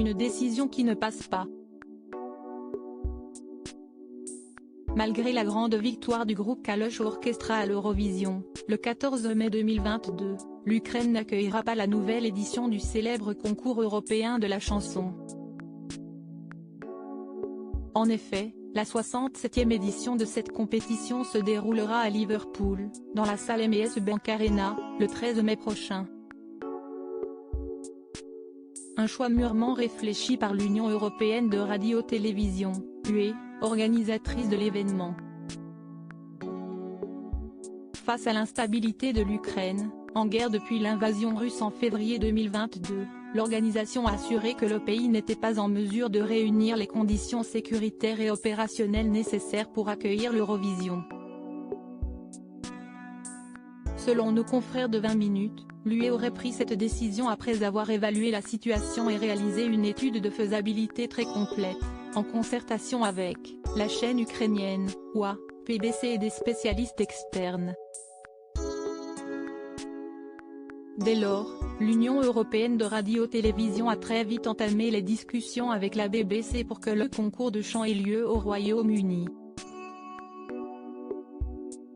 une décision qui ne passe pas. Malgré la grande victoire du groupe Kalush Orchestra à l'Eurovision, le 14 mai 2022, l'Ukraine n'accueillera pas la nouvelle édition du célèbre concours européen de la chanson. En effet, la 67e édition de cette compétition se déroulera à Liverpool, dans la salle MS Bank Arena, le 13 mai prochain. Un choix mûrement réfléchi par l'Union européenne de radio-télévision, UE, organisatrice de l'événement. Face à l'instabilité de l'Ukraine, en guerre depuis l'invasion russe en février 2022, l'organisation a assuré que le pays n'était pas en mesure de réunir les conditions sécuritaires et opérationnelles nécessaires pour accueillir l'Eurovision. Selon nos confrères de 20 minutes, l'UE aurait pris cette décision après avoir évalué la situation et réalisé une étude de faisabilité très complète, en concertation avec la chaîne ukrainienne, OA, PBC et des spécialistes externes. Dès lors, l'Union européenne de radio-télévision a très vite entamé les discussions avec la BBC pour que le concours de chant ait lieu au Royaume-Uni.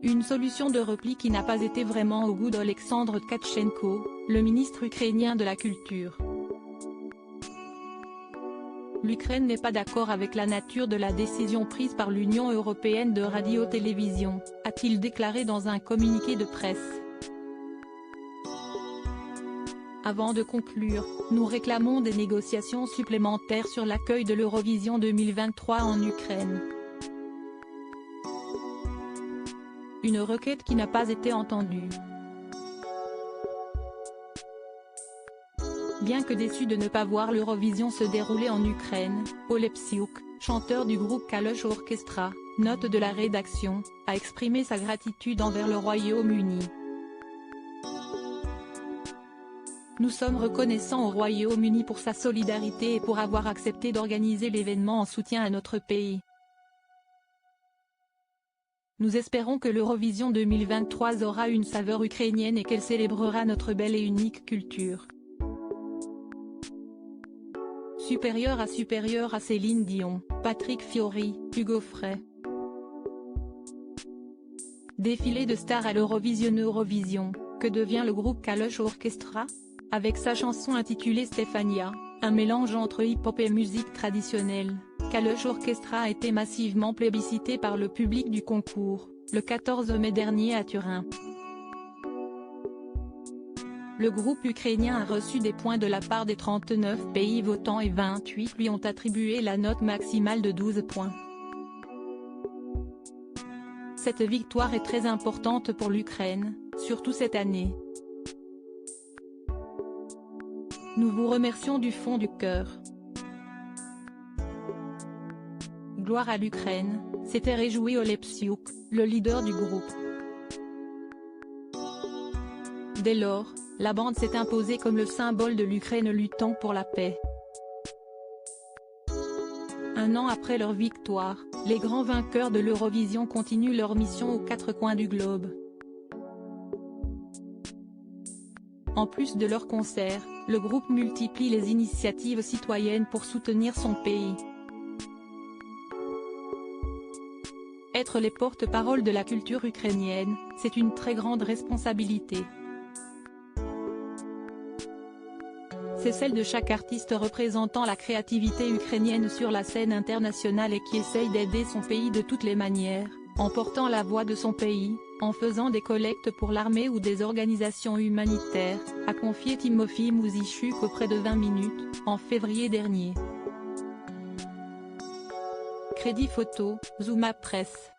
Une solution de repli qui n'a pas été vraiment au goût d'Olexandre Tkatchenko, le ministre ukrainien de la Culture. L'Ukraine n'est pas d'accord avec la nature de la décision prise par l'Union européenne de radio-télévision, a-t-il déclaré dans un communiqué de presse. Avant de conclure, nous réclamons des négociations supplémentaires sur l'accueil de l'Eurovision 2023 en Ukraine. Une requête qui n'a pas été entendue. Bien que déçu de ne pas voir l'Eurovision se dérouler en Ukraine, Olepsiuk, chanteur du groupe Kalush Orchestra, note de la rédaction, a exprimé sa gratitude envers le Royaume-Uni. Nous sommes reconnaissants au Royaume-Uni pour sa solidarité et pour avoir accepté d'organiser l'événement en soutien à notre pays. Nous espérons que l'Eurovision 2023 aura une saveur ukrainienne et qu'elle célébrera notre belle et unique culture. Supérieur à Céline Dion, Patrick Fiori, Hugo Frey. Défilé de stars à l'Eurovision. Eurovision, que devient le groupe Kalush Orchestra ? Avec sa chanson intitulée Stefania, un mélange entre hip-hop et musique traditionnelle, Kalush Orchestra a été massivement plébiscité par le public du concours, le 14 mai dernier à Turin. Le groupe ukrainien a reçu des points de la part des 39 pays votants et 28 lui ont attribué la note maximale de 12 points. Cette victoire est très importante pour l'Ukraine, surtout cette année. Nous vous remercions du fond du cœur. Gloire à l'Ukraine, s'était réjoui Olepsiuk, le leader du groupe. Dès lors, la bande s'est imposée comme le symbole de l'Ukraine luttant pour la paix. Un an après leur victoire, les grands vainqueurs de l'Eurovision continuent leur mission aux quatre coins du globe. En plus de leurs concerts, le groupe multiplie les initiatives citoyennes pour soutenir son pays. Être les porte-parole de la culture ukrainienne, c'est une très grande responsabilité. C'est celle de chaque artiste représentant la créativité ukrainienne sur la scène internationale et qui essaye d'aider son pays de toutes les manières, en portant la voix de son pays, en faisant des collectes pour l'armée ou des organisations humanitaires, a confié Timofey Mouzichuk auprès de 20 minutes, en février dernier. Crédit photo, Zooma Presse.